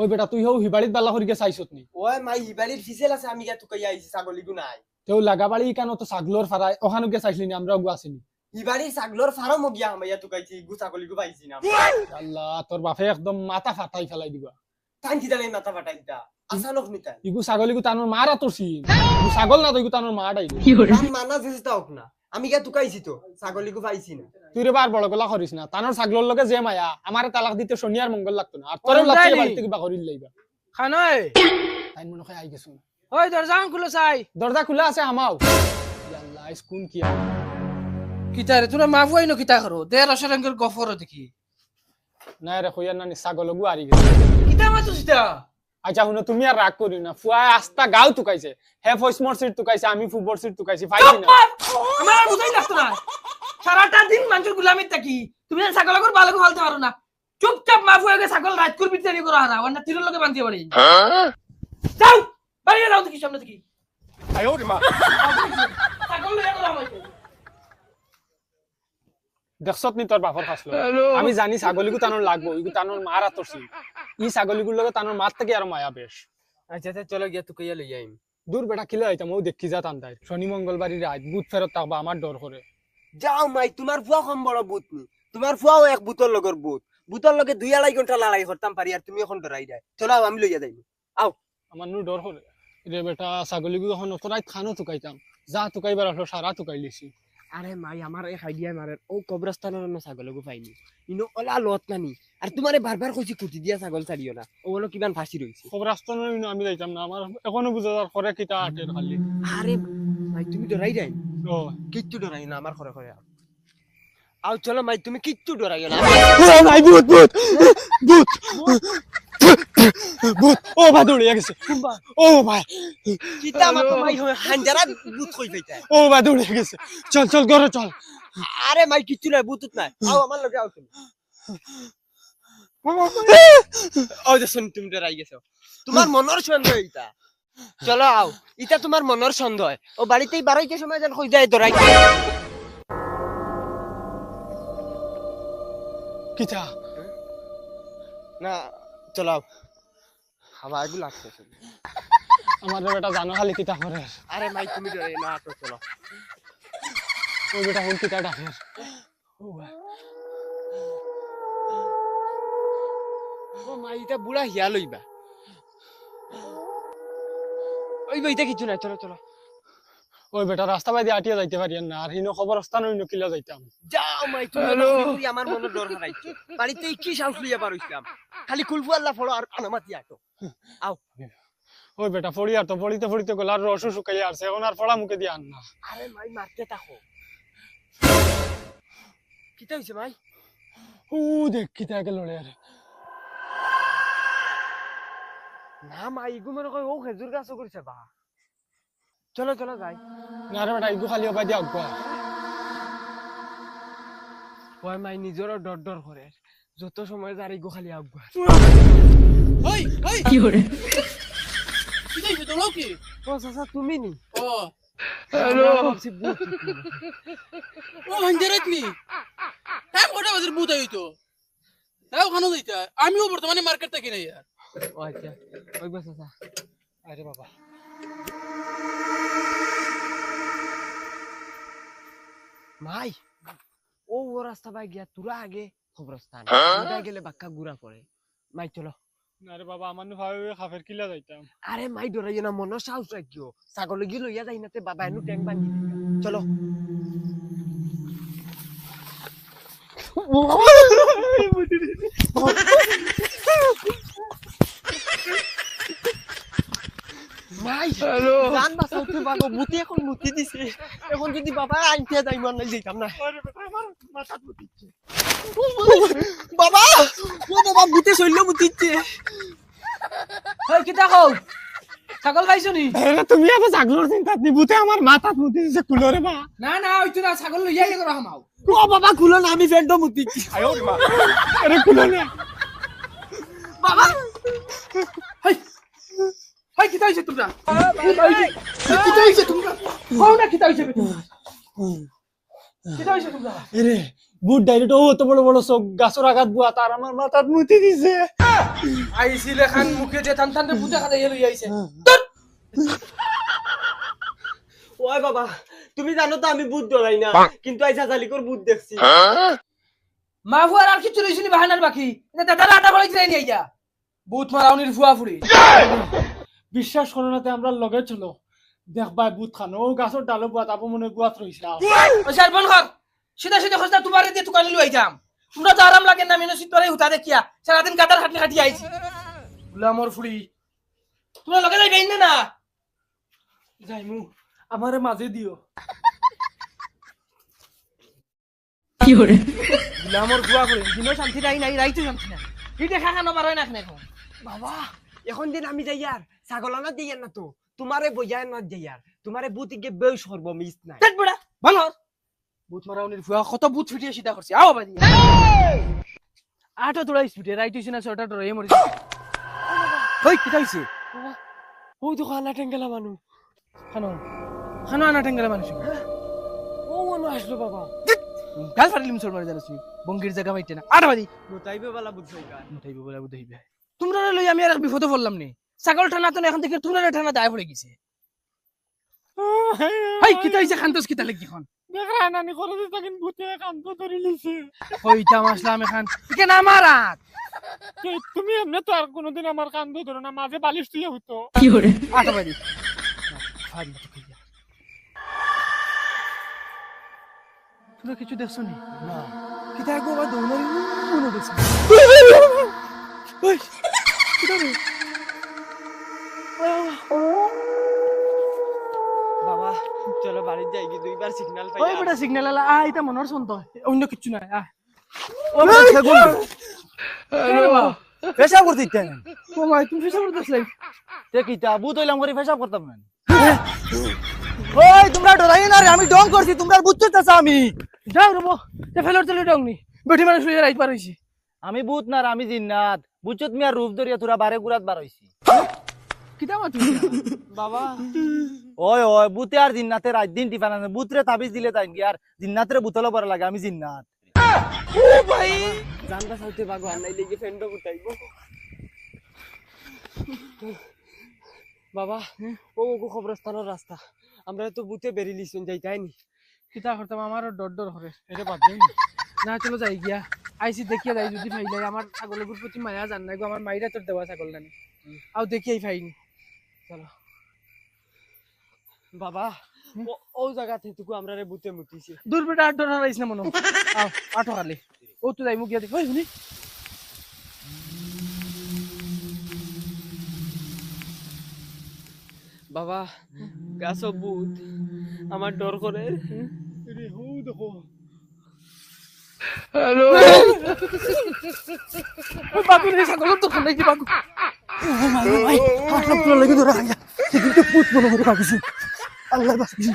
ওই বেটা তুই হও হিবাড়িত বালা করিকে চাইছত নি ওই মাই হিবালির ফিসেল আছে আমি গিয়া তুকাই আইছি ছাগলিগু নাই তেও লাগাবাড়ি কেন তো ছাগলর ফারাই ওখানুকে চাইছিলি না আমরা গু আসিনি হিবালির ছাগলর ফার্ম গিয়া আমি তুকাইছি গু ছাগলিগু পাইছি না আল্লাহ তোর বাপে একদম মাথা ফাটাই ফেলাই দিবা তান কি দালাই মাথা ফাটাই দা আসানক নিতা ইগু ছাগলিগু তানোর মারা তোরছি ইগু ছাগল না তো ইগু তানোর মা ডাই তান মানা চেষ্টা হোক না আমি গিয়া তুকাইছি তো ছাগলিগু পাইছি না তুই রে বার বড় গলা করিস না তানোর ছাগলর লগে যে মায়া আমারে তালাক দিতে শনি আর মঙ্গল লাগতো না আর তোরে লাগতে বাড়িতে কিবা করিল লাইবা খানয় তাই মনে হয় আই গেছো ওই দরজা খুলো চাই দরজা খোলা আছে হামাও আল্লাহ স্কুন কি কিতা রে তোরা মাফ হইনো কিতা করো দেড় অসরঙ্গের গফর দেখি না রে কইয়া না ছাগলগু আরি গেছে কিতা মাতো সিতা আচ্ছা শুনো তুমি আর রাগ করি না ফুয়ায় আস্তা গাও তুকাইছে হে ফসমর সিট তুকাইছে আমি ফুবর সিট তুকাইছি ফাইছি না আমার আর বুঝাই লাগতো না সারাটা দিন মানুষের গুলামিত থাকি তুমি ছাগলগর ভালো ফালতে পারো না চুপচাপ মাফ হয়ে গেছে ছাগল রাত করবি তৈরি করা হারা ওনা তিরের লগে বাঁধিয়ে বাড়ি যাও বাড়ি যাও দেখি সামনে দেখি আয় ওরে মা ছাগল লয়ে গেল আমাকে দেখছত নি তোর বাপর খাসলো আমি জানি ছাগলিগু তানোর লাগবো ইগু তানোর মারা তোরছি ই ছাগলিগুর লগে তানোর মার থেকে আর মায়া বেশ আচ্ছা আচ্ছা চলো গিয়া তুকাইয়া লই আইম দূর বেটা কিলে আইতাম ও দেখি যা তান্দাই শনি মঙ্গলবারই রাত বুধ ফেরত থাকবা আমার ডর করে যাও মাই তোমার ফুয়া কম বড় বুত নি তোমার ফুয়াও এক বুতর লগর বুত বুতর লগে 2-2.5 ঘন্টা লড়াই করতাম পারি আর তুমি এখন ডরাই যায় চলো আমি লইয়া যাইম আও আমার নু ডর করে রে বেটা ছাগলিগু এখন অতরাই খানো তুকাইতাম যা তুকাইবার আসলো সারা তুকাই লিছি আরে মাই আমার এই আইডিয়া মারে ও কবরস্থানের না ছাগলগু পাইনি ইনো ওলা লত নানি আর তোমারে বারবার কইছি কুটি দিয়া ছাগল ছাড়িও না ও বলো কিমান ফাঁসি রইছে খবর আসতো না আমি যাইতাম না আমার এখনো বুঝা যার করে কিটা আটের খালি আরে মাই তুমি ডরাই যাই ও কিচ্ছু ডরাই না আমার ঘরে ঘরে আও চলো মাই তুমি কিচ্ছু ডরাইও না ভাই ভূত ভূত ভূত ভূত ও ভাই দৌড়ে গেছে ও ভাই কিতা মা তোমাই হানজারা ভূত কই পাইতা ও ভাই দৌড়ে গেছে চল চল ঘরে চল আরে মাই কিচ্ছু নাই ভূত নাই আও আমার লগে আও তুমি ও দেখুন তুমি ডরাই গেছো তোমার মনের সন্দেহ এইটা চলো আও এটা তোমার মনের সন্দেহ ও বাড়িতেই বাড়াইতে সময় যেন কই যায় ডরাই কিটা না চলো হাওয়া এগুলো লাগতেছে আমার বেটা জানো খালি কিটা করে আরে মাই তুমি ডরাই না তো চলো ও বেটা হুন কিটা ডাকে ও ভাই ও মাই এটা বুড়া হিয়া লইবা ওই বইটা কিছু না চলো চলো ওই বেটা রাস্তা বাইরে আটিয়া যাইতে পারি না আর হিনো খবর স্থান হইনো কিলা যাইতাম যাও মাই তুমি আমার মনে ডর হারাইছো বাড়িতে কি সাহস লইয়া পারইছিলাম খালি কুলফু আল্লাহ ফলো আর আনামাতি আটো আও ওই বেটা ফড়ি আর তো ফড়িতে ফড়িতে গলার রস শুকাই আসছে এখন আর ফড়া মুখে দিয়ে আন না আরে মাই মারতে থাকো কিতা হইছে মাই ও দেখ কিটা গেল রে না মাই ইগু মনে কই ও খেজুর গাছ করিছে বা চলো চলো যাই না রে বেটা ইগু খালি হবাই দিয়া আগুয়া ওই মাই নিজেরও ডর ডর করে যত সময় যার ইগু খালি আগুয়া ওই ওই কি হরে কিতা হইছে তোলো কি ও চাচা তুমি নি ও হ্যালো ভাবছি বুট ও হানজারাত নি হ্যাঁ কোটা বাজার বুত হইতো হ্যাঁ খানো যাইতা আমিও বর্তমানে মার্কেট থেকে নাই यार ও আচ্ছা ওই বস চাচা আরে বাবা মাই ও রাস্তা বাই গিয়া তুরা আগে খবরস্থান এটা গেলে বাক্কা গুড়া পড়ে মাই চলো না রে বাবা আমার নু ভাবে খাফের কিলা যাইতাম আরে মাই ডরাইও না মন সাহস রাখিও ছাগল গিয়ে লইয়া যাই নাতে বাবা এনু ট্যাঙ্ক বান্ধি চলো মাই হ্যালো জান বাসাও তুই বাবা মুতি এখন মুতি দিছে এখন যদি বাবা আইতে যাই মান নাই যাইতাম না আরে বেটা আমার মাথা মুতিছে বাবা ও বাবা মুতে চললো মুতিছে ওই কিতা কও ছাগল খাইছো নি আরে তুমি আবার ছাগলর চিন্তা নিবুতে আমার মাথা মুতিছে কুলরে বা না না ওইতো না ছাগল লইয়া গেল রামাও ও বাবা খুলো না আমি ফেন্ড মুতিছি আয়ো রে মা আরে কুলো না বাবা হাই হাই কিতা হইছে তোমরা কিতা হইছে তোমরা কও না কিতা হইছে তোমরা কিটা হইছে তোমরা এরে বুট ডাইরেক্ট ও অত বড় বড় চোখ গাছর আঘাত বুয়া তার আমার মাথাত মুতি দিছে আইছিল খান মুখে যে টান টান বুঝা খাতে লই আইছে ওই বাবা তুমি জানো তো আমি ভূত ডরাই না কিন্তু আইসা জালিকর ভূত দেখছি মা ফুয়ার আর কিছু রইছিনি বাহানার বাকি এটা দাদা আটা বলাই দিলাই নিয়ে যা বুত মারাউনির ফুয়া ফুড়ি বিশ্বাস করো না তে আমরা লগে চলো দেখবা বুট খান ও গাছর ডালে বুয়া তারপর মনে গুয়াত রইছে ও স্যার বল কর সিধা সিধা খসনা তোমারে দিয়ে তুকানি লই আইতাম তোমরা তো আরাম লাগে না মিনসিত পরে হুতা দেখিয়া সারাদিন কাটার খাটনি খাটি আইছি গুলামর ফুড়ি তোমরা লগে যাইবেন না যাইমু আমারে মাঝে দিও গুলামর ফুয়া ফুড়ি দিনও শান্তি নাই নাই রাইতো শান্তি নাই কি দেখা খানো পারয় না এখন বাবা এখন দিন আমি যাই আর ছাগলানা দিই না তো তোমারে বইয়ায় না যাই আর তোমারে বুতিকে বেউ সর্বমিস নাই তেট বড়া ভালো বুত মারাউনির ফুয়া কত বুত ফিটিয়ে সিধা করছে আও বাদি আটো তোড়াই স্পিডে রাইতো না ছটা তোড়াই মরি কই কি হইছে ওই তো খানা টেঙ্গেলা মানু খানো খানো আনা টেঙ্গলা মানুষ ও মনে আসলো বাবা গাল ফাটিলিম সর মারি জানাস বঙ্গির জায়গা মাইতে না আটা বাদি মোটাইবে বালা বুঝছো গা মুঠাইব বলে বুঝাইবে তোমরা লই আমি আর এক বিপদে পড়লাম নি ছাগল ঠানা তো এখন থেকে তোমরা ঠানা দায় পড়ে গেছে হাই কি তাইছে খান্তস কি তালে কি খন দেখরা নানি করে দিতা কিন্তু ভূতে কান্ত ধরে লিছে কইতা মাসলাম এখন কে না মারাত তুমি এমনি তো আর কোনোদিন আমার কান্দ ধরো না মাঝে বালিশ তুই হতো আটা বাদি ফাড়ি তো কইয়া তোমরা কিছু দেখছো নি না কি তাই গো বা দৌড়াই মনে দেখছো ওই কি রে বাবা চলো বাড়ি যাই কি দুইবার সিগন্যাল পাই ওই বড় সিগন্যাল আলা আ এটা মনর শুনতো অন্য কিছু নাই আ ও সেগুন পেশাব করতে ইচ্ছেন ও মাই তুমি ফেসা করতেছ তে কিতা বুত হইলাম করে পেশাব করতাম না ওই তোমরা ডরাই না রে আমি ডং করছি তোমরা বুঝতে চাস আমি যাও রবো তে ফেলর চলে ডংনি বেটি মানুষ লইয়া রাইত পার হইছি আমি বুত না আমি জিন্নাত বুঝছত মি আর রূপ ধরিয়া তোরা বারে গুরাত বার হইছি কিতা মা তুমি বাবা ওই ওই বুতে আর জিন্নাতে রাত দিন টিফানা বুতরে তাবিজ দিলে তাই কি আর জিন্নাতরে বুতলে পরে লাগে আমি জিন্নাত ও ভাই জানবা সাইতে বাগো আর নাই লাগি ফেন্ডো উঠাইবো বাবা ও গো খবরস্থানের রাস্তা আমরা তো বুতে বেরিলিছুন যাইতাইনি কিতা করতাম আমারও ডর ডর করে এটা বাদ দেই না চলো যাই গিয়া আইসি দেখিয়া যাই যদি ফাইলাই আমার ছাগলের প্রতি মায়া জান নাই গো আমার মাইরা তোর দেওয়া ছাগল নানি আও দেখিয়াই ফাইনি চলো বাবা ও জায়গা থেকে আমরা রে বুতে মুতিছি দূর বেটা আর ডর হারাইছ না মনো আও আটো খালি ও তো যাই মুখ গিয়া দেখ ওই শুনি বাবা গাছ বুত আমার ডর করে রে হো দেখো হ্যালো বাবু রে ছাগল তো খালাই দি বাবু ভাই হাত লাগি ধরে আয়া কিন্তু পুত মনে করে পাকিছি আল্লাহ বাঁচাইছে